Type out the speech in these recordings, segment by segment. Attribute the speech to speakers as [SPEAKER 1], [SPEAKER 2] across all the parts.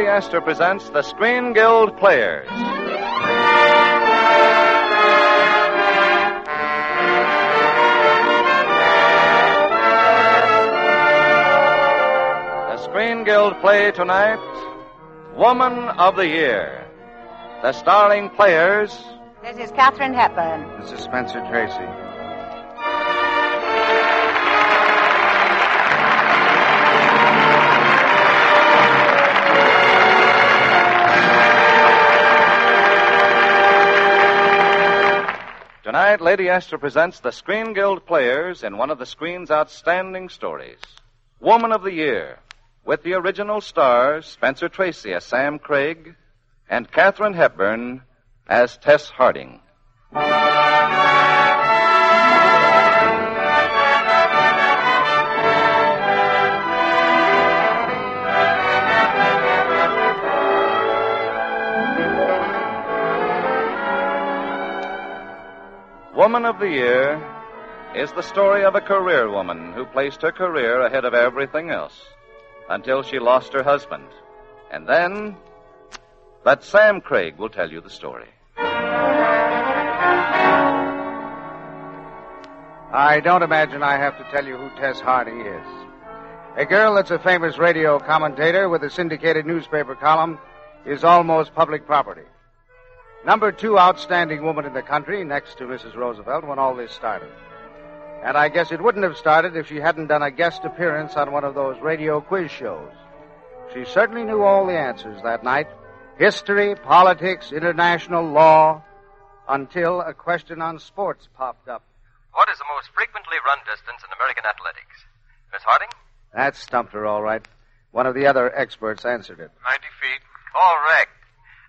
[SPEAKER 1] Lady Esther presents the Screen Guild Players. The Screen Guild play tonight, Woman of the Year. The starring players...
[SPEAKER 2] This is Katharine Hepburn.
[SPEAKER 3] This is Spencer Tracy.
[SPEAKER 1] Tonight, Lady Esther presents the Screen Guild Players in one of the screen's outstanding stories, Woman of the Year, with the original stars Spencer Tracy as Sam Craig and Katharine Hepburn as Tess Harding. Woman of the Year is the story of a career woman who placed her career ahead of everything else until she lost her husband. And then, but Sam Craig will tell you the story.
[SPEAKER 3] I don't imagine I have to tell you who Tess Harding is. A girl that's a famous radio commentator with a syndicated newspaper column is almost public property. Number 2 outstanding woman in the country, next to Mrs. Roosevelt, when all this started. And I guess it wouldn't have started if she hadn't done a guest appearance on one of those radio quiz shows. She certainly knew all the answers that night. History, politics, international law, until a question on sports popped up.
[SPEAKER 4] What is the most frequently run distance in American athletics? Miss Harding?
[SPEAKER 3] That stumped her all right. One of the other experts answered it.
[SPEAKER 4] 90 feet. Correct.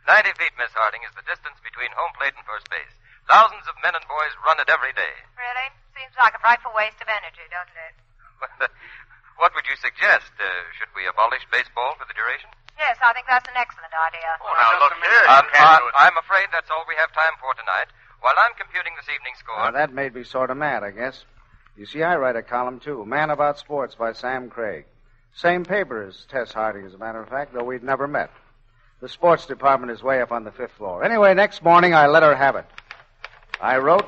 [SPEAKER 4] 90 feet, Miss Harding, is the distance between home plate and first base. Thousands of men and boys run it every day.
[SPEAKER 2] Really? Seems like a frightful waste of energy, doesn't it?
[SPEAKER 4] What would you suggest? Should we abolish baseball for the duration?
[SPEAKER 2] Yes, I think that's an excellent idea.
[SPEAKER 4] Oh, now look here. I'm afraid that's all we have time for tonight. While I'm computing this evening's score...
[SPEAKER 3] Now, that made me sort of mad, I guess. You see, I write a column, too. Man About Sports by Sam Craig. Same paper as Tess Harding, as a matter of fact, though we'd never met. The sports department is way up on the 5th floor. Anyway, next morning, I let her have it. I wrote,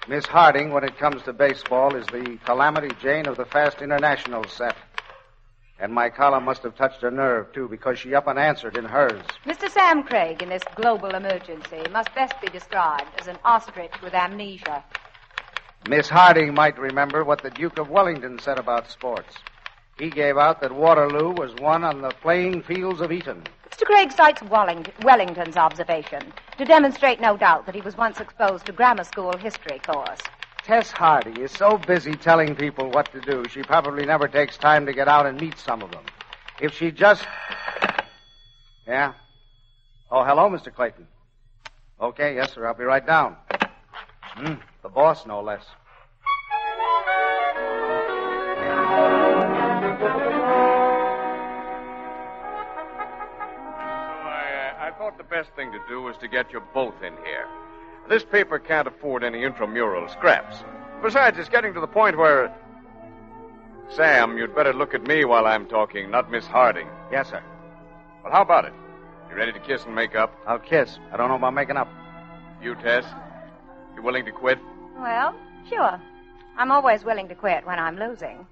[SPEAKER 3] Miss Harding, when it comes to baseball, is the Calamity Jane of the Fast International set. And my column must have touched her nerve, too, because she up and answered in hers.
[SPEAKER 2] Mr. Sam Craig, in this global emergency, must best be described as an ostrich with amnesia.
[SPEAKER 3] Miss Harding might remember what the Duke of Wellington said about sports. He gave out that Waterloo was won on the playing fields of Eton.
[SPEAKER 2] Mr. Craig cites Wellington's observation to demonstrate, no doubt, that he was once exposed to grammar school history course.
[SPEAKER 3] Tess Harding is so busy telling people what to do, she probably never takes time to get out and meet some of them. If she just... Yeah? Oh, hello, Mr. Clayton. Okay, yes, sir, I'll be right down. The boss, no less.
[SPEAKER 5] I thought the best thing to do was to get you both in here. This paper can't afford any intramural scraps. Besides, it's getting to the point where... Sam, you'd better look at me while I'm talking, not Miss Harding.
[SPEAKER 3] Yes, sir.
[SPEAKER 5] Well, how about it? You ready to kiss and make up?
[SPEAKER 3] I'll kiss. I don't know about making up.
[SPEAKER 5] You, Tess? You willing to quit?
[SPEAKER 2] Well, sure. I'm always willing to quit when I'm losing.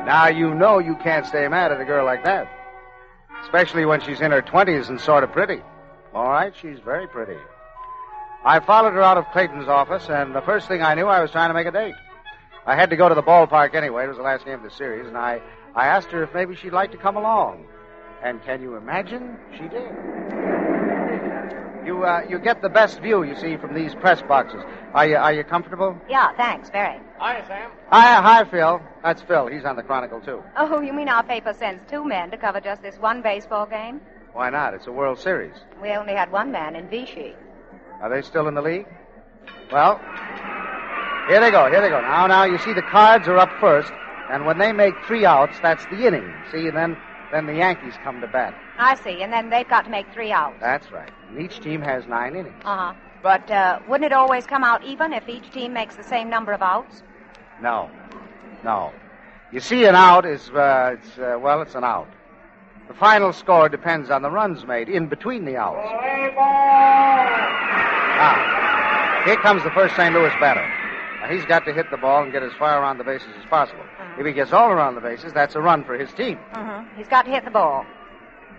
[SPEAKER 3] Now, you know you can't stay mad at a girl like that. Especially when she's in her 20s and sort of pretty. All right, she's very pretty. I followed her out of Clayton's office, and the first thing I knew, I was trying to make a date. I had to go to the ballpark anyway. It was the last game of the series, and I asked her if maybe she'd like to come along. And can you imagine? She did. You get the best view, you see, from these press boxes. Are you comfortable?
[SPEAKER 2] Yeah, thanks, very.
[SPEAKER 5] Hi, Sam.
[SPEAKER 3] Hi, Phil. That's Phil. He's on the Chronicle, too.
[SPEAKER 2] Oh, you mean our paper sends 2 men to cover just this one baseball game?
[SPEAKER 3] Why not? It's a World Series.
[SPEAKER 2] We only had 1 man in Vichy.
[SPEAKER 3] Are they still in the league? Well, here they go. Now, you see the Cards are up first, and when they make 3 outs, that's the inning. See, and then the Yankees come to bat.
[SPEAKER 2] I see, and then they've got to make 3 outs.
[SPEAKER 3] That's right. And each team has 9 innings.
[SPEAKER 2] Uh-huh. But wouldn't it always come out even if each team makes the same number of outs?
[SPEAKER 3] No. You see, an out is, it's an out. The final score depends on the runs made in between the outs. Here comes the first St. Louis batter. Now, he's got to hit the ball and get as far around the bases as possible. If he gets all around the bases, that's a run for his team.
[SPEAKER 2] He's got to hit the ball.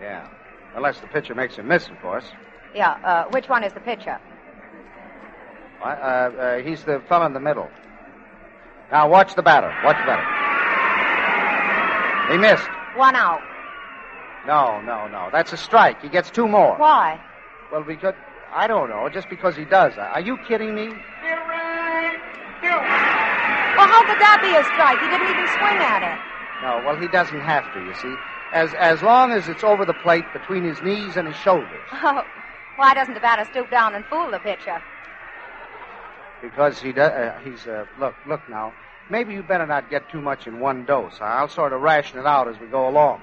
[SPEAKER 3] Yeah. Unless the pitcher makes him miss, of course.
[SPEAKER 2] Yeah, which one is the pitcher?
[SPEAKER 3] He's the fellow in the middle. Now, watch the batter. He missed.
[SPEAKER 2] 1 out.
[SPEAKER 3] No. That's a strike. He gets 2 more.
[SPEAKER 2] Why?
[SPEAKER 3] Well, because... I don't know. Just because he does. Are you kidding me?
[SPEAKER 2] Well, how could that be a strike? He didn't even swing at it.
[SPEAKER 3] No, well, he doesn't have to, you see. As long as it's over the plate between his knees and his shoulders.
[SPEAKER 2] Oh, why doesn't the batter stoop down and fool the pitcher?
[SPEAKER 3] Because he does. Look now. Maybe you better not get too much in one dose. I'll sort of ration it out as we go along.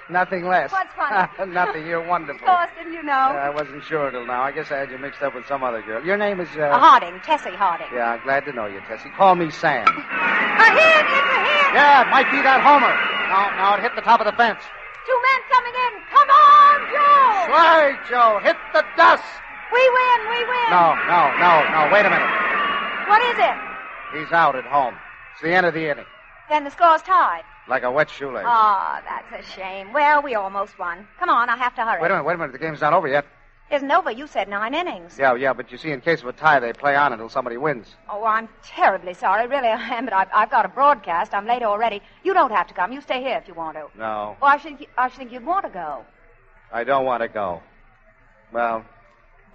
[SPEAKER 3] Nothing less.
[SPEAKER 2] What's funny?
[SPEAKER 3] Nothing. You're wonderful.
[SPEAKER 2] Of course, didn't you know?
[SPEAKER 3] I wasn't sure till now. I guess I had you mixed up with some other girl. Your name is...
[SPEAKER 2] Harding. Tessie Harding.
[SPEAKER 3] Yeah, I'm glad to know you, Tessie. Call me Sam.
[SPEAKER 2] A hit! It's a hit!
[SPEAKER 3] Yeah, it might be that homer. No, it hit the top of the fence.
[SPEAKER 2] 2 men coming in. Come on, Joe!
[SPEAKER 3] Slide, Joe. Hit the dust.
[SPEAKER 2] We win.
[SPEAKER 3] No. Wait a minute.
[SPEAKER 2] What is it?
[SPEAKER 3] He's out at home. It's the end of the inning.
[SPEAKER 2] Then the score's tied.
[SPEAKER 3] Like a wet shoelace.
[SPEAKER 2] Oh, that's a shame. Well, we almost won. Come on, I have to hurry.
[SPEAKER 3] Wait a minute. The game's not over yet.
[SPEAKER 2] Isn't over. You said 9 innings.
[SPEAKER 3] Yeah, but you see, in case of a tie, they play on until somebody wins.
[SPEAKER 2] Oh, I'm terribly sorry. Really, I am, but I've got a broadcast. I'm late already. You don't have to come. You stay here if you want to.
[SPEAKER 3] No.
[SPEAKER 2] Well, I should think you'd want to go.
[SPEAKER 3] I don't want to go. Well,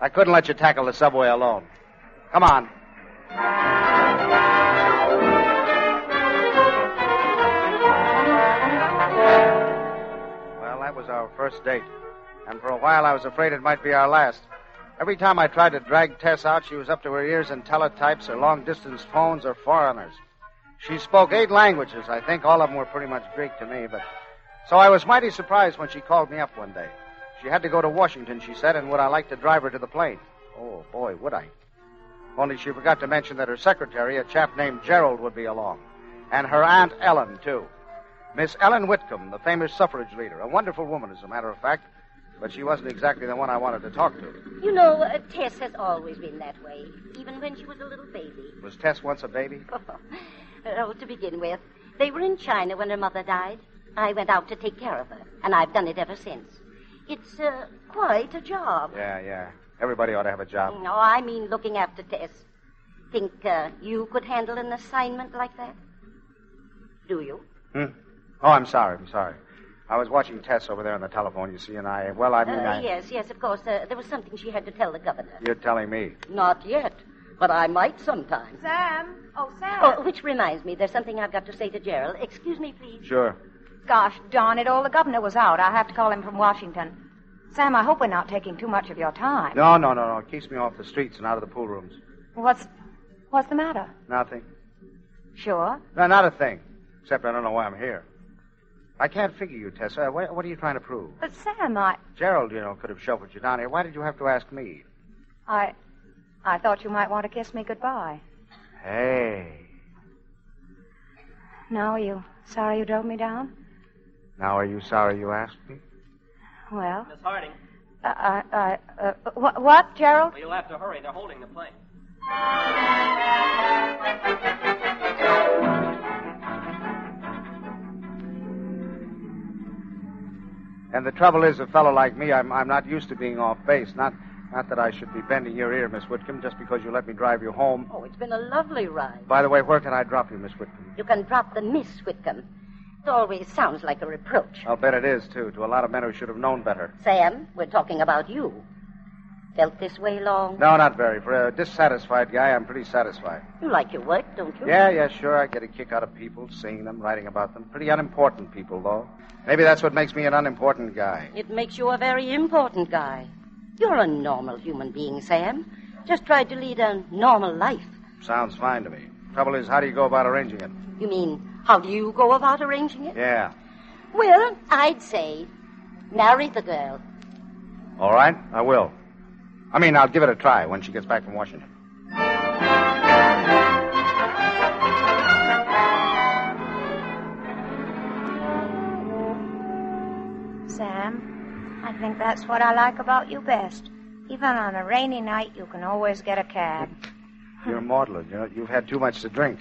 [SPEAKER 3] I couldn't let you tackle the subway alone. Come on. Well, that was our first date. And for a while, I was afraid it might be our last. Every time I tried to drag Tess out, she was up to her ears in teletypes or long-distance phones or foreigners. She spoke 8 languages, I think. All of them were pretty much Greek to me, but... So I was mighty surprised when she called me up one day. She had to go to Washington, she said, and would I like to drive her to the plane? Oh, boy, would I. Only she forgot to mention that her secretary, a chap named Gerald, would be along. And her Aunt Ellen, too. Miss Ellen Whitcomb, the famous suffrage leader. A wonderful woman, as a matter of fact. But she wasn't exactly the one I wanted to talk to.
[SPEAKER 6] You know, Tess has always been that way, even when she was a little baby.
[SPEAKER 3] Was Tess once a baby?
[SPEAKER 6] Oh, to begin with, they were in China when her mother died. I went out to take care of her, and I've done it ever since. It's quite a job.
[SPEAKER 3] Yeah. Everybody ought to have a job.
[SPEAKER 6] No, I mean looking after Tess. Think you could handle an assignment like that? Do you?
[SPEAKER 3] Oh, I'm sorry. I was watching Tess over there on the telephone, you see, and I...
[SPEAKER 6] Yes, of course. There was something she had to tell the governor.
[SPEAKER 3] You're telling me.
[SPEAKER 6] Not yet, but I might sometime.
[SPEAKER 2] Sam? Oh, Sam.
[SPEAKER 6] Oh, which reminds me, there's something I've got to say to Gerald. Excuse me, please.
[SPEAKER 3] Sure.
[SPEAKER 2] Gosh, darn it all, the governor was out. I have to call him from Washington. Sam, I hope we're not taking too much of your time.
[SPEAKER 3] No. It keeps me off the streets and out of the pool rooms.
[SPEAKER 2] What's the matter?
[SPEAKER 3] Nothing.
[SPEAKER 2] Sure?
[SPEAKER 3] No, not a thing. Except I don't know why I'm here. I can't figure you, Tessa. What are you trying to prove?
[SPEAKER 2] But, Sam,
[SPEAKER 3] Gerald, could have chauffeured you down here. Why did you have to ask me?
[SPEAKER 2] I thought you might want to kiss me goodbye.
[SPEAKER 3] Hey.
[SPEAKER 2] No, are you sorry you drove me down?
[SPEAKER 3] Now, are you sorry you asked me?
[SPEAKER 2] Well...
[SPEAKER 7] Miss Harding.
[SPEAKER 2] What, Gerald?
[SPEAKER 7] Well, you'll have to hurry. They're holding the plane.
[SPEAKER 3] And the trouble is, a fellow like me, I'm not used to being off base. Not that I should be bending your ear, Miss Whitcomb, just because you let me drive you home.
[SPEAKER 6] Oh, it's been a lovely ride.
[SPEAKER 3] By the way, where can I drop you, Miss Whitcomb?
[SPEAKER 6] You can drop the Miss Whitcomb. It always sounds like a reproach.
[SPEAKER 3] I'll bet it is, too, to a lot of men who should have known better.
[SPEAKER 6] Sam, we're talking about you. Felt this way long?
[SPEAKER 3] No, not very. For a dissatisfied guy, I'm pretty satisfied.
[SPEAKER 6] You like your work, don't you?
[SPEAKER 3] Yeah, sure. I get a kick out of people, seeing them, writing about them. Pretty unimportant people, though. Maybe that's what makes me an unimportant guy.
[SPEAKER 6] It makes you a very important guy. You're a normal human being, Sam. Just tried to lead a normal life.
[SPEAKER 3] Sounds fine to me. Trouble is, how do you go about arranging it?
[SPEAKER 6] You mean, how do you go about arranging it?
[SPEAKER 3] Yeah.
[SPEAKER 6] Well, I'd say marry the girl.
[SPEAKER 3] All right, I will. I mean, I'll give it a try when she gets back from Washington.
[SPEAKER 2] Sam, I think that's what I like about you best. Even on a rainy night, you can always get a cab.
[SPEAKER 3] You're maudlin. You've had too much to drink.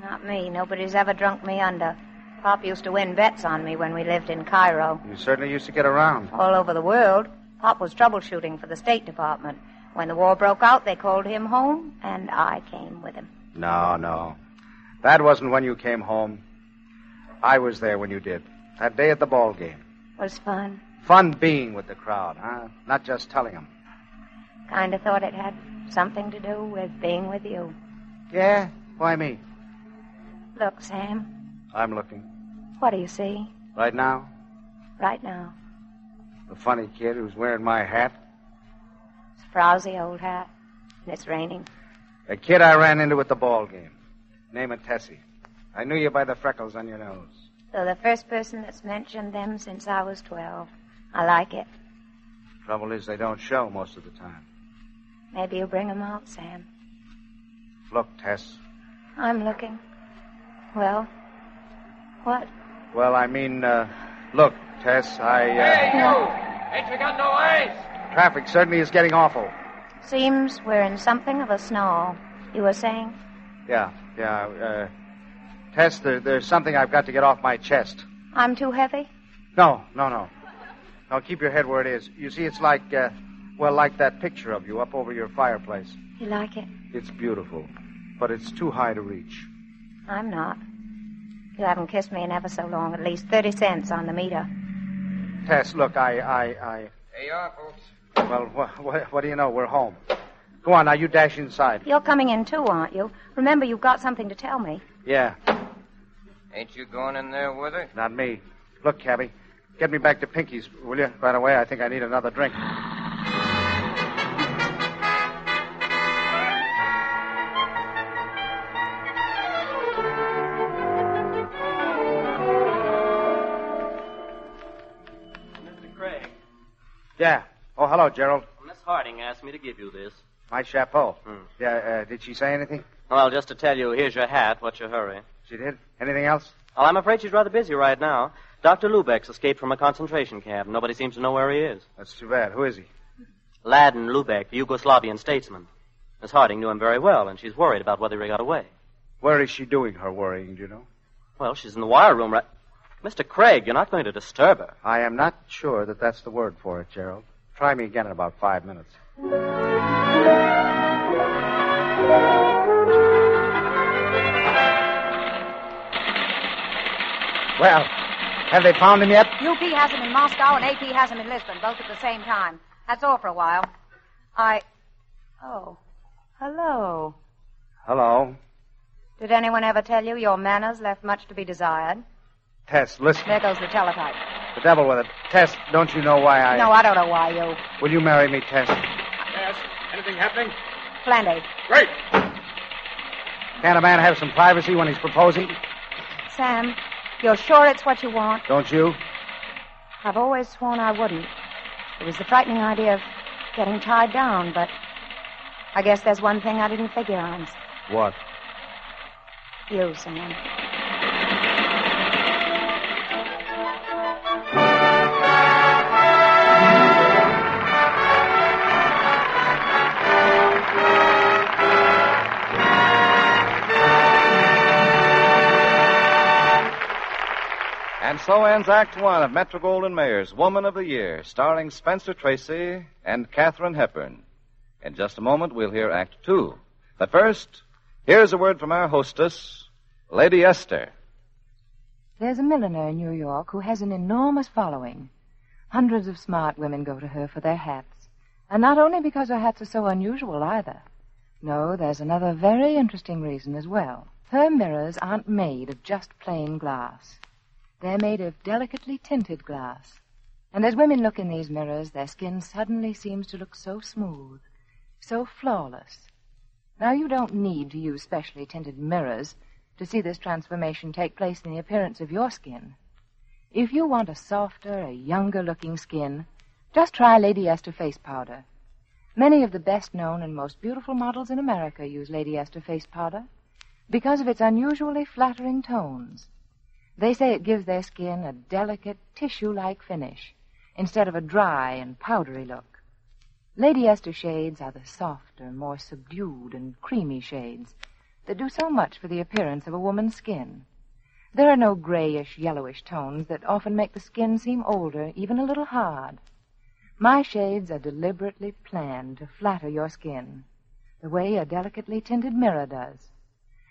[SPEAKER 2] Not me. Nobody's ever drunk me under. Pop used to win bets on me when we lived in Cairo.
[SPEAKER 3] You certainly used to get around.
[SPEAKER 2] All over the world. Pop was troubleshooting for the State Department. When the war broke out, they called him home, and I came with him.
[SPEAKER 3] No. That wasn't when you came home. I was there when you did. That day at the ball game.
[SPEAKER 2] Was fun.
[SPEAKER 3] Fun being with the crowd, huh? Not just telling them.
[SPEAKER 2] Kind of thought it had something to do with being with you.
[SPEAKER 3] Yeah? Why me?
[SPEAKER 2] Look, Sam.
[SPEAKER 3] I'm looking.
[SPEAKER 2] What do you see?
[SPEAKER 3] Right now?
[SPEAKER 2] Right now.
[SPEAKER 3] The funny kid who's wearing my hat.
[SPEAKER 2] It's a frowsy old hat, and it's raining.
[SPEAKER 3] A kid I ran into at the ball game. Name of Tessie. I knew you by the freckles on your nose.
[SPEAKER 2] So the first person that's mentioned them since I was 12. I like it.
[SPEAKER 3] Trouble is, they don't show most of the time.
[SPEAKER 2] Maybe you'll bring them out, Sam.
[SPEAKER 3] Look, Tess.
[SPEAKER 2] I'm looking. Well, what?
[SPEAKER 3] Well, I mean, look, Tess,
[SPEAKER 7] Hey, you! Ain't you got no eyes?
[SPEAKER 3] Traffic certainly is getting awful.
[SPEAKER 2] Seems we're in something of a snarl. You were saying?
[SPEAKER 3] Yeah. Tess, there's something I've got to get off my chest.
[SPEAKER 2] I'm too heavy?
[SPEAKER 3] No. No, keep your head where it is. You see, it's like, like that picture of you up over your fireplace.
[SPEAKER 2] You like it?
[SPEAKER 3] It's beautiful, but it's too high to reach.
[SPEAKER 2] I'm not. You haven't kissed me in ever so long. At least 30 cents on the meter.
[SPEAKER 3] Tess, look,
[SPEAKER 7] There you are, folks.
[SPEAKER 3] Well, what do you know? We're home. Go on, now, you dash inside.
[SPEAKER 2] You're coming in too, aren't you? Remember, you've got something to tell me.
[SPEAKER 3] Yeah.
[SPEAKER 7] Ain't you going in there with her?
[SPEAKER 3] Not me. Look, Cabby, get me back to Pinky's, will you? Right away, I think I need another drink.
[SPEAKER 7] Mr. Craig.
[SPEAKER 3] Yeah. Oh, hello, Gerald.
[SPEAKER 7] Miss Harding asked me to give you this.
[SPEAKER 3] My chapeau. Yeah, did she say anything?
[SPEAKER 7] Well, just to tell you, here's your hat. What's your hurry?
[SPEAKER 3] She did? Anything else?
[SPEAKER 7] Well, I'm afraid she's rather busy right now. Dr. Lubeck's escaped from a concentration camp. Nobody seems to know where he is.
[SPEAKER 3] That's too bad. Who is he?
[SPEAKER 7] Ladin Lubeck, the Yugoslavian statesman. Miss Harding knew him very well, and she's worried about whether he got away.
[SPEAKER 3] Where is she doing her worrying, do you know?
[SPEAKER 7] Well, she's in the wire room right... Mr. Craig, you're not going to disturb her.
[SPEAKER 3] I am not sure that that's the word for it, Gerald. Try me again in about 5 minutes. Well, have they found him yet?
[SPEAKER 2] UP has him in Moscow and AP has him in Lisbon, both at the same time. That's all for a while. Oh. Hello.
[SPEAKER 3] Hello.
[SPEAKER 2] Did anyone ever tell you your manners left much to be desired?
[SPEAKER 3] Tess, listen.
[SPEAKER 2] There goes the teletype.
[SPEAKER 3] The devil with it. Tess, don't you know why I...
[SPEAKER 2] No, I don't know why you.
[SPEAKER 3] Will you marry me, Tess?
[SPEAKER 5] Yes. Anything happening?
[SPEAKER 2] Splendid.
[SPEAKER 5] Great.
[SPEAKER 3] Can't a man have some privacy when he's proposing?
[SPEAKER 2] Sam, you're sure it's what you want?
[SPEAKER 3] Don't you?
[SPEAKER 2] I've always sworn I wouldn't. It was the frightening idea of getting tied down, but I guess there's one thing I didn't figure on.
[SPEAKER 3] What?
[SPEAKER 2] You, Sam.
[SPEAKER 1] And so ends Act One of Metro-Goldwyn-Mayer's Woman of the Year, starring Spencer Tracy and Katharine Hepburn. In just a moment, we'll hear Act Two. But first, here's a word from our hostess, Lady Esther.
[SPEAKER 8] There's a milliner in New York who has an enormous following. Hundreds of smart women go to her for their hats. And not only because her hats are so unusual, either. No, there's another very interesting reason as well. Her mirrors aren't made of just plain glass. They're made of delicately tinted glass. And as women look in these mirrors, their skin suddenly seems to look so smooth, so flawless. Now, you don't need to use specially tinted mirrors to see this transformation take place in the appearance of your skin. If you want a softer, a younger-looking skin, just try Lady Esther face powder. Many of the best-known and most beautiful models in America use Lady Esther face powder because of its unusually flattering tones. They say it gives their skin a delicate, tissue-like finish instead of a dry and powdery look. Lady Esther shades are the softer, more subdued and creamy shades that do so much for the appearance of a woman's skin. There are no grayish, yellowish tones that often make the skin seem older, even a little hard. My shades are deliberately planned to flatter your skin, the way a delicately tinted mirror does.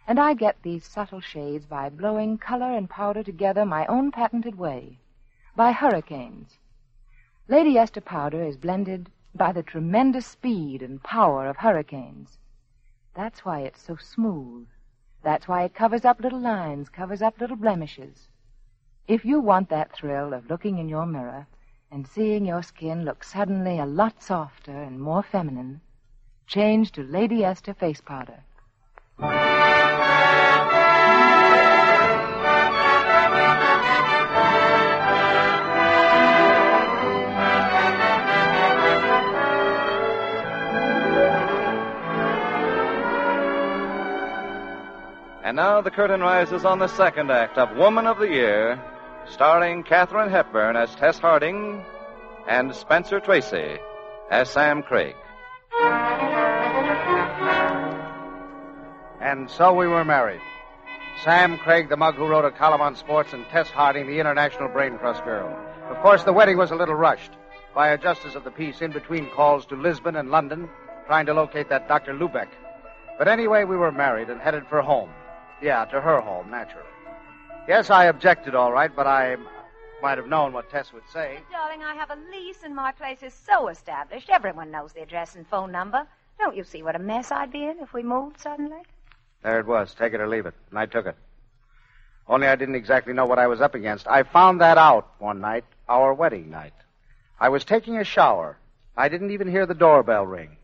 [SPEAKER 8] And I get these subtle shades by blowing color and powder together my own patented way, by hurricanes. Lady Esther powder is blended by the tremendous speed and power of hurricanes. That's why it's so smooth. That's why it covers up little lines, covers up little blemishes. If you want that thrill of looking in your mirror and seeing your skin look suddenly a lot softer and more feminine, change to Lady Esther face powder.
[SPEAKER 1] And now the curtain rises on the second act of Woman of the Year, starring Katharine Hepburn as Tess Harding and Spencer Tracy as Sam Craig.
[SPEAKER 3] And so we were married. Sam Craig, the mug who wrote a column on sports, and Tess Harding, the international brain trust girl. Of course, the wedding was a little rushed by a justice of the peace in between calls to Lisbon and London, trying to locate that Dr. Lubeck. But anyway, we were married and headed for home. Yeah, to her home, naturally. Yes, I objected, all right, but I might have known what Tess would say.
[SPEAKER 2] Darling, I have a lease, and my place is so established. Everyone knows the address and phone number. Don't you see what a mess I'd be in if we moved suddenly?
[SPEAKER 3] There it was. Take it or leave it. And I took it. Only I didn't exactly know what I was up against. I found that out one night, our wedding night. I was taking a shower. I didn't even hear the doorbell ring.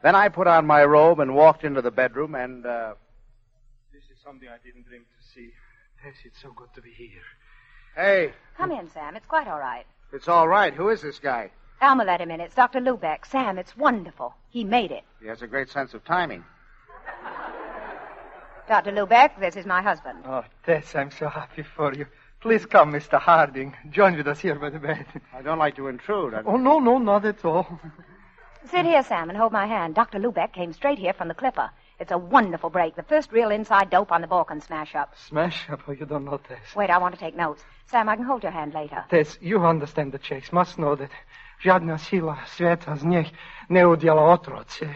[SPEAKER 3] Then I put on my robe and walked into the bedroom and,
[SPEAKER 9] This is something I didn't dream to see. Tess, it's so good to be here.
[SPEAKER 3] Hey.
[SPEAKER 2] Come in, Sam. It's quite all right.
[SPEAKER 3] It's all right. Who is this guy?
[SPEAKER 2] Alma let him in. It's Dr. Lubeck. Sam, it's wonderful. He made it.
[SPEAKER 3] He has a great sense of timing.
[SPEAKER 2] Dr. Lubeck, this is my husband.
[SPEAKER 9] Oh, Tess, I'm so happy for you. Please come, Mr. Harding. Join with us here by the bed.
[SPEAKER 3] I don't like to intrude.
[SPEAKER 9] Oh, no, not at all.
[SPEAKER 2] Sit here, Sam, and hold my hand. Dr. Lubeck came straight here from the Clipper. It's a wonderful break. The first real inside dope on the Balkan smash-up.
[SPEAKER 9] Smash-up? Oh, you don't know, Tess.
[SPEAKER 2] Wait, I want to take notes. Sam, I can hold your hand later.
[SPEAKER 9] Tess, you understand the chase. Must know that žadna sila sveta z njih ne udjela otroce.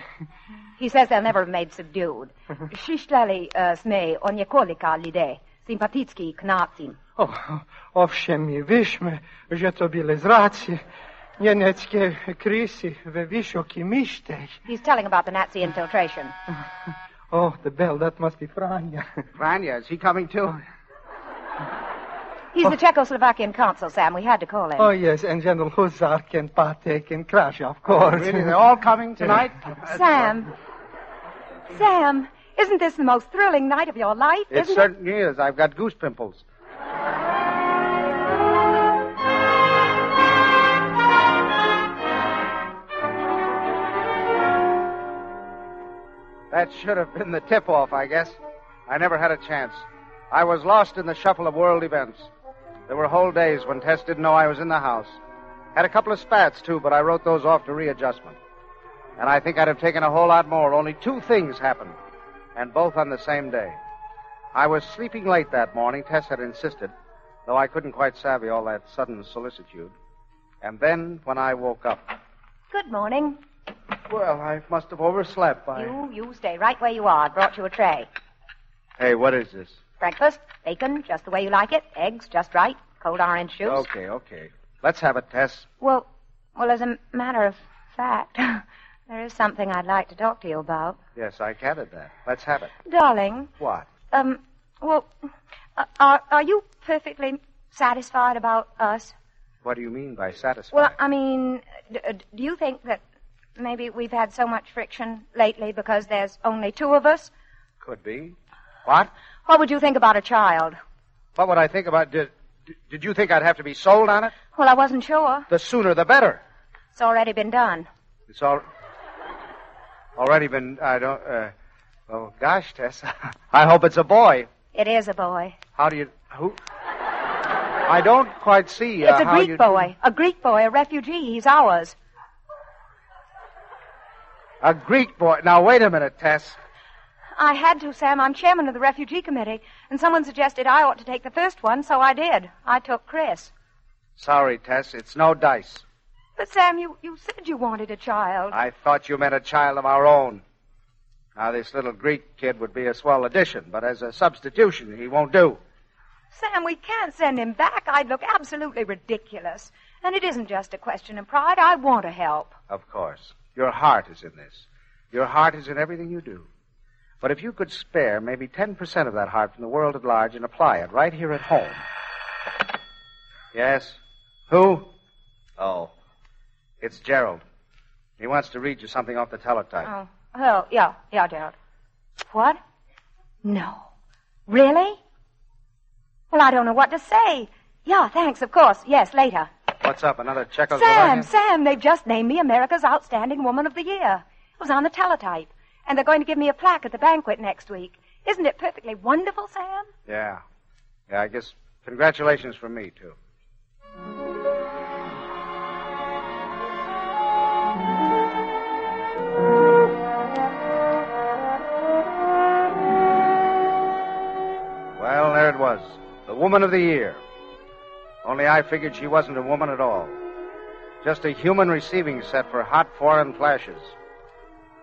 [SPEAKER 2] He says they'll never have made subdued. Šištali sme o několika lidé. Sympatický k nacím.
[SPEAKER 9] Oh, ovšem i višme, že to bile zraci. Německé krysy ve vysoki mištej.
[SPEAKER 2] He's telling about the Nazi infiltration.
[SPEAKER 9] Oh, the bell, that must be Franja.
[SPEAKER 3] Franja, is he coming too?
[SPEAKER 2] He's the Czechoslovakian consul, Sam. We had to call him.
[SPEAKER 9] Oh, yes, and General Hussar can partake in crash, of course.
[SPEAKER 3] Oh, really? They're all coming tonight?
[SPEAKER 2] Sam, isn't this the most thrilling night of your life?
[SPEAKER 3] It certainly is. I've got goose pimples. That should have been the tip-off, I guess. I never had a chance. I was lost in the shuffle of world events. There were whole days when Tess didn't know I was in the house. Had a couple of spats, too, but I wrote those off to readjustment. And I think I'd have taken a whole lot more. Only two things happened, and both on the same day. I was sleeping late that morning, Tess had insisted, though I couldn't quite savvy all that sudden solicitude. And then, when I woke up...
[SPEAKER 2] Good morning.
[SPEAKER 3] Well, I must have overslept.
[SPEAKER 2] You stay right where you are. I brought you a tray.
[SPEAKER 3] Hey, what is this?
[SPEAKER 2] Breakfast, bacon, just the way you like it. Eggs, just right. Cold orange juice.
[SPEAKER 3] Okay. Let's have it, Tess.
[SPEAKER 2] Well, as a matter of fact, there is something I'd like to talk to you about.
[SPEAKER 3] Yes, I gathered that. Let's have it.
[SPEAKER 2] Darling.
[SPEAKER 3] What?
[SPEAKER 2] Are you perfectly satisfied about us?
[SPEAKER 3] What do you mean by satisfied?
[SPEAKER 2] Well, I mean, do you think that maybe we've had so much friction lately because there's only two of us.
[SPEAKER 3] Could be. What?
[SPEAKER 2] What would you think about a child?
[SPEAKER 3] What would I think about... Did you think I'd have to be sold on it?
[SPEAKER 2] Well, I wasn't sure.
[SPEAKER 3] The sooner the better.
[SPEAKER 2] It's already been done.
[SPEAKER 3] It's already been... I don't... Oh, gosh, Tess. I hope it's a boy.
[SPEAKER 2] It is a boy.
[SPEAKER 3] How do you... Who? I don't quite see
[SPEAKER 2] It's a
[SPEAKER 3] how
[SPEAKER 2] Greek boy. A Greek boy, a refugee. He's ours.
[SPEAKER 3] A Greek boy. Now, wait a minute, Tess.
[SPEAKER 2] I had to, Sam. I'm chairman of the refugee committee, and someone suggested I ought to take the first one, so I did. I took Chris.
[SPEAKER 3] Sorry, Tess. It's no dice.
[SPEAKER 2] But, Sam, you said you wanted a child.
[SPEAKER 3] I thought you meant a child of our own. Now, this little Greek kid would be a swell addition, but as a substitution, he won't do.
[SPEAKER 2] Sam, we can't send him back. I'd look absolutely ridiculous. And it isn't just a question of pride. I want to help.
[SPEAKER 3] Of course. Your heart is in this. Your heart is in everything you do. But if you could spare maybe 10% of that heart from the world at large and apply it right here at home. Yes? Who? Oh. It's Gerald. He wants to read you something off the teletype.
[SPEAKER 2] Oh, well, yeah, Gerald. What? No. Really? Well, I don't know what to say. Yeah, thanks, of course. Yes, later.
[SPEAKER 3] What's up, another Czechoslovakian?
[SPEAKER 2] Sam, they've just named me America's Outstanding Woman of the Year. It was on the teletype. And they're going to give me a plaque at the banquet next week. Isn't it perfectly wonderful, Sam?
[SPEAKER 3] Yeah, I guess congratulations from me, too. Well, there it was. The Woman of the Year. Only I figured she wasn't a woman at all. Just a human receiving set for hot foreign flashes.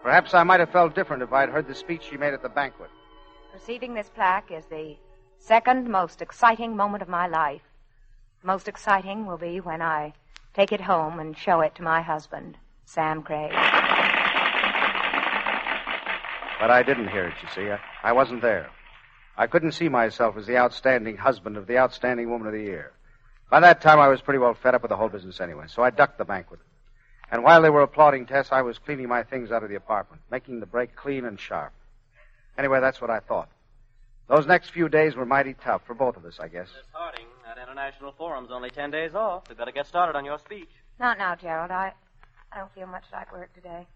[SPEAKER 3] Perhaps I might have felt different if I'd heard the speech she made at the banquet.
[SPEAKER 2] Receiving this plaque is the second most exciting moment of my life. Most exciting will be when I take it home and show it to my husband, Sam Craig.
[SPEAKER 3] But I didn't hear it, you see. I wasn't there. I couldn't see myself as the outstanding husband of the outstanding woman of the year. By that time, I was pretty well fed up with the whole business anyway, so I ducked the banquet. And while they were applauding Tess, I was cleaning my things out of the apartment, making the break clean and sharp. Anyway, that's what I thought. Those next few days were mighty tough for both of us, I guess.
[SPEAKER 7] Miss Harding, that international forum's only 10 days off. We've got to get started on your speech.
[SPEAKER 2] Not now, Gerald. I don't feel much like work today.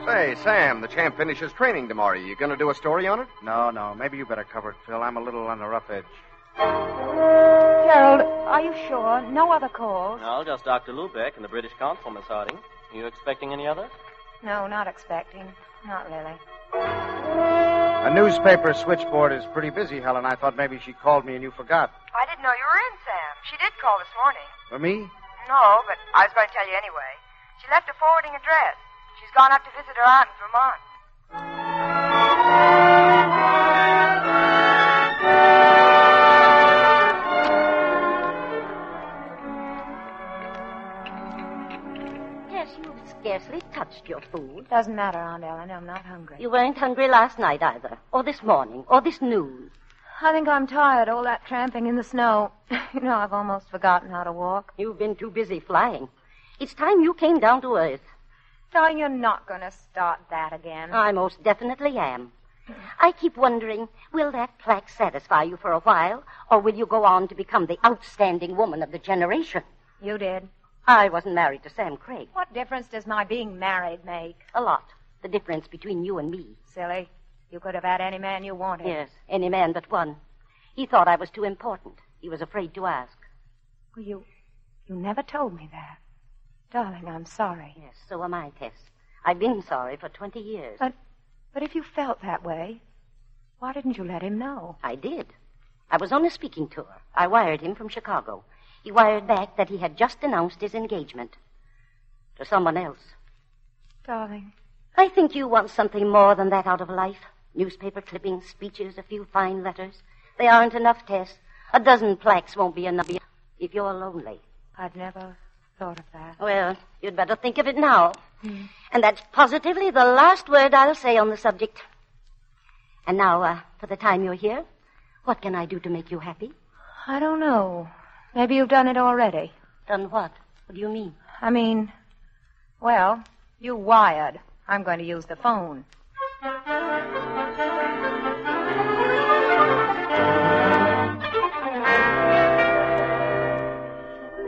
[SPEAKER 5] Say, Sam, the champ finishes training tomorrow. You going to do a story on it?
[SPEAKER 3] No. Maybe you better cover it, Phil. I'm a little on the rough edge.
[SPEAKER 2] Gerald, are you sure? No other calls?
[SPEAKER 7] No, just Dr. Lubeck and the British consul, Miss Harding. Are you expecting any others?
[SPEAKER 2] No, not expecting. Not really.
[SPEAKER 3] A newspaper switchboard is pretty busy, Helen. I thought maybe she called me and you forgot.
[SPEAKER 8] I didn't know you were in, Sam. She did call this morning.
[SPEAKER 3] For me?
[SPEAKER 8] No, but I was going to tell you anyway. She left a forwarding address. She's gone up to visit her aunt in Vermont.
[SPEAKER 6] Yes, you've scarcely touched your food.
[SPEAKER 2] Doesn't matter, Aunt Ellen. I'm not hungry.
[SPEAKER 6] You weren't hungry last night either, or this morning, or this noon.
[SPEAKER 2] I think I'm tired, all that tramping in the snow. You know, I've almost forgotten how to walk.
[SPEAKER 6] You've been too busy flying. It's time you came down to earth.
[SPEAKER 2] Darling, you're not going to start that again.
[SPEAKER 6] I most definitely am. I keep wondering, will that plaque satisfy you for a while, or will you go on to become the outstanding woman of the generation?
[SPEAKER 2] You did.
[SPEAKER 6] I wasn't married to Sam Craig.
[SPEAKER 2] What difference does my being married make?
[SPEAKER 6] A lot. The difference between you and me.
[SPEAKER 2] Silly. You could have had any man you wanted.
[SPEAKER 6] Yes, any man but one. He thought I was too important. He was afraid to ask.
[SPEAKER 2] Well, you never told me that. Darling, I'm sorry.
[SPEAKER 6] Yes, so am I, Tess. I've been sorry for 20 years.
[SPEAKER 2] But if you felt that way, why didn't you let him know?
[SPEAKER 6] I did. I was on a speaking tour. I wired him from Chicago. He wired back that he had just announced his engagement to someone else.
[SPEAKER 2] Darling.
[SPEAKER 6] I think you want something more than that out of life. Newspaper clippings, speeches, a few fine letters. They aren't enough, Tess. A dozen plaques won't be enough if you're lonely.
[SPEAKER 2] I'd never thought of that.
[SPEAKER 6] Well, you'd better think of it now. And that's positively the last word I'll say on the subject. And now, for the time you're here, what can I do to make you happy?
[SPEAKER 2] I don't know. Maybe you've done it already.
[SPEAKER 6] Done what? What do you mean?
[SPEAKER 2] I mean, Well, you wired. I'm going to use the phone.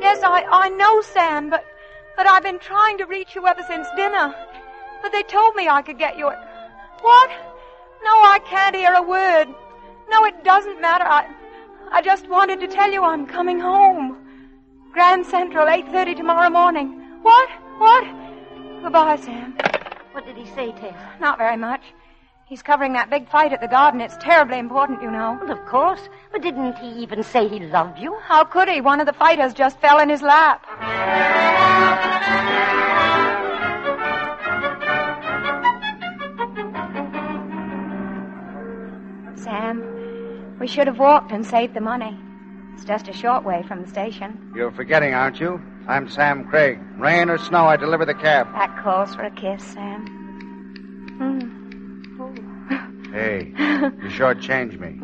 [SPEAKER 2] Yes, I know, Sam, but I've been trying to reach you ever since dinner. But they told me I could get you at... What? No, I can't hear a word. No, it doesn't matter. I just wanted to tell you I'm coming home. Grand Central, 8:30 tomorrow morning. What? Goodbye, Sam.
[SPEAKER 6] What did he say, Tess?
[SPEAKER 2] Not very much. He's covering that big fight at the garden. It's terribly important, you know.
[SPEAKER 6] Well, of course. But didn't he even say he loved you?
[SPEAKER 2] How could he? One of the fighters just fell in his lap. Sam, we should have walked and saved the money. It's just a short way from the station.
[SPEAKER 3] You're forgetting, aren't you? I'm Sam Craig. Rain or snow, I deliver the cab.
[SPEAKER 2] That calls for a kiss, Sam.
[SPEAKER 3] Hey, you shortchanged me.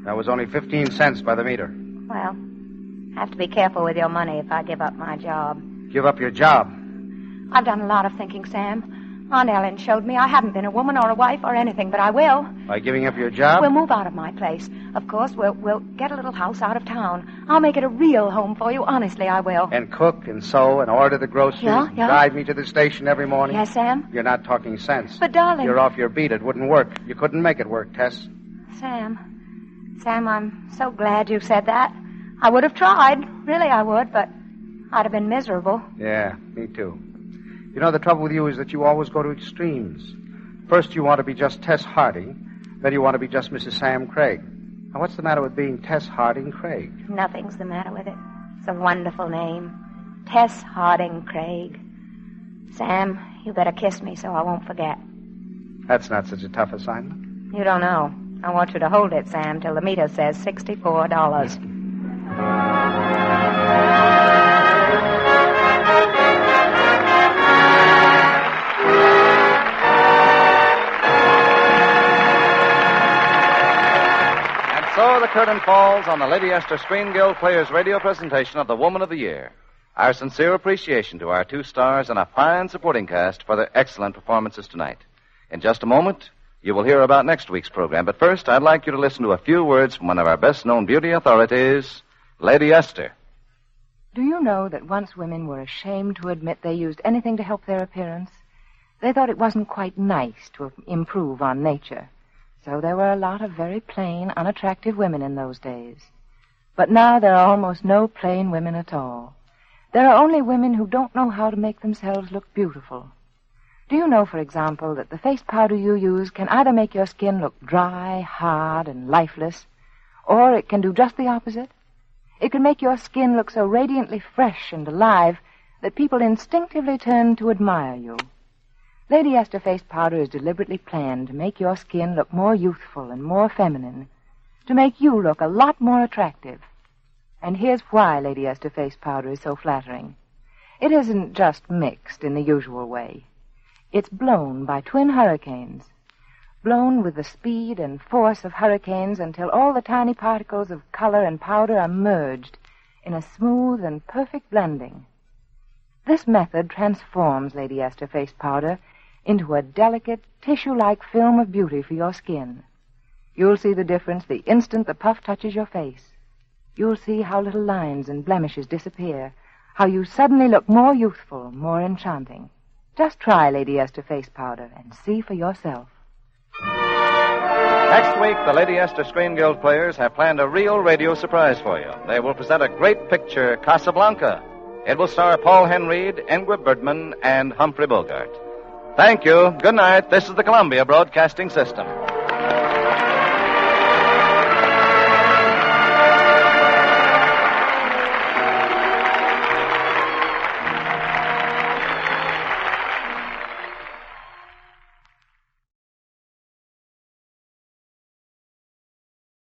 [SPEAKER 3] That was only 15 cents by the meter.
[SPEAKER 2] Well, have to be careful with your money if I give up my job.
[SPEAKER 3] Give up your job?
[SPEAKER 2] I've done a lot of thinking, Sam. Aunt Ellen showed me I haven't been a woman or a wife or anything, but I will.
[SPEAKER 3] By giving up your job?
[SPEAKER 2] We'll move out of my place. Of course, we'll get a little house out of town. I'll make it a real home for you. Honestly, I will.
[SPEAKER 3] And cook and sew and order the groceries.
[SPEAKER 2] Yeah.
[SPEAKER 3] Drive me to the station every morning.
[SPEAKER 2] Yes, Sam?
[SPEAKER 3] You're not talking sense.
[SPEAKER 2] But, darling...
[SPEAKER 3] You're off your beat. It wouldn't work. You couldn't make it work, Tess.
[SPEAKER 2] Sam, I'm so glad you said that. I would have tried. Really, I would, but I'd have been miserable.
[SPEAKER 3] Yeah, me too. You know, the trouble with you is that you always go to extremes. First, you want to be just Tess Harding. Then you want to be just Mrs. Sam Craig. Now, what's the matter with being Tess Harding Craig?
[SPEAKER 2] Nothing's the matter with it. It's a wonderful name. Tess Harding Craig. Sam, you better kiss me so I won't forget.
[SPEAKER 3] That's not such a tough assignment.
[SPEAKER 2] You don't know. I want you to hold it, Sam, till the meter says $64.
[SPEAKER 1] So the curtain falls on the Lady Esther Screen Guild Players radio presentation of the Woman of the Year. Our sincere appreciation to our two stars and a fine supporting cast for their excellent performances tonight. In just a moment, you will hear about next week's program. But first, I'd like you to listen to a few words from one of our best-known beauty authorities, Lady Esther.
[SPEAKER 8] Do you know that once women were ashamed to admit they used anything to help their appearance? They thought it wasn't quite nice to improve on nature. So there were a lot of very plain, unattractive women in those days. But now there are almost no plain women at all. There are only women who don't know how to make themselves look beautiful. Do you know, for example, that the face powder you use can either make your skin look dry, hard, and lifeless, or it can do just the opposite? It can make your skin look so radiantly fresh and alive that people instinctively turn to admire you. Lady Esther face powder is deliberately planned to make your skin look more youthful and more feminine, to make you look a lot more attractive. And here's why Lady Esther face powder is so flattering. It isn't just mixed in the usual way. It's blown by twin hurricanes, blown with the speed and force of hurricanes until all the tiny particles of color and powder are merged in a smooth and perfect blending. This method transforms Lady Esther face powder into a delicate, tissue-like film of beauty for your skin. You'll see the difference the instant the puff touches your face. You'll see how little lines and blemishes disappear, how you suddenly look more youthful, more enchanting. Just try Lady Esther face powder and see for yourself.
[SPEAKER 1] Next week, the Lady Esther Screen Guild Players have planned a real radio surprise for you. They will present a great picture, Casablanca. It will star Paul Henreid, Ingrid Bergman, and Humphrey Bogart. Thank you. Good night. This is the Columbia Broadcasting System.